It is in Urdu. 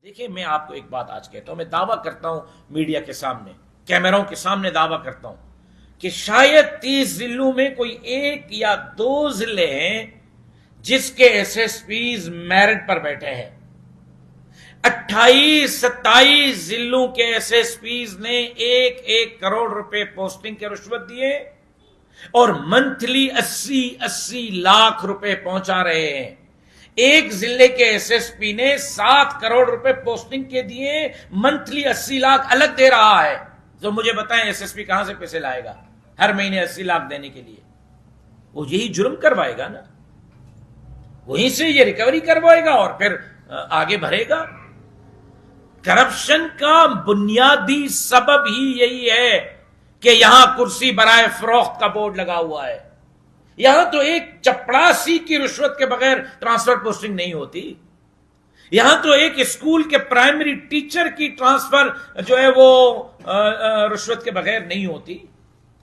دیکھیں، میں آپ کو ایک بات آج کہتا ہوں، میں دعویٰ کرتا ہوں میڈیا کے سامنے، کیمروں کے سامنے دعویٰ کرتا ہوں کہ شاید 30 ضلعوں میں کوئی ایک یا دو ضلع ہیں جس کے ایس ایس پیز میرٹ پر بیٹھے ہیں۔ 28-27 ضلعوں کے ایس ایس پیز نے 1 کروڑ روپے پوسٹنگ کے رشوت دیے اور منتھلی 80 لاکھ روپے پہنچا رہے ہیں۔ ایک ضلع کے ایس ایس پی نے 7 کروڑ روپے پوسٹنگ کے دیے، منتھلی 80 لاکھ الگ دے رہا ہے۔ تو مجھے بتائیں ایس ایس پی کہاں سے پیسے لائے گا ہر مہینے 80 لاکھ دینے کے لیے؟ وہ یہی جرم کروائے گا نا، وہیں سے یہ ریکوری کروائے گا اور پھر آگے بڑھے گا۔ کرپشن کا بنیادی سبب ہی یہی ہے کہ یہاں کرسی برائے فروخت کا بورڈ لگا ہوا ہے۔ یہاں تو ایک چپڑاسی کی رشوت کے بغیر ٹرانسفر پوسٹنگ نہیں ہوتی۔ یہاں تو ایک اسکول کے پرائمری ٹیچر کی ٹرانسفر جو ہے وہ رشوت کے بغیر نہیں ہوتی۔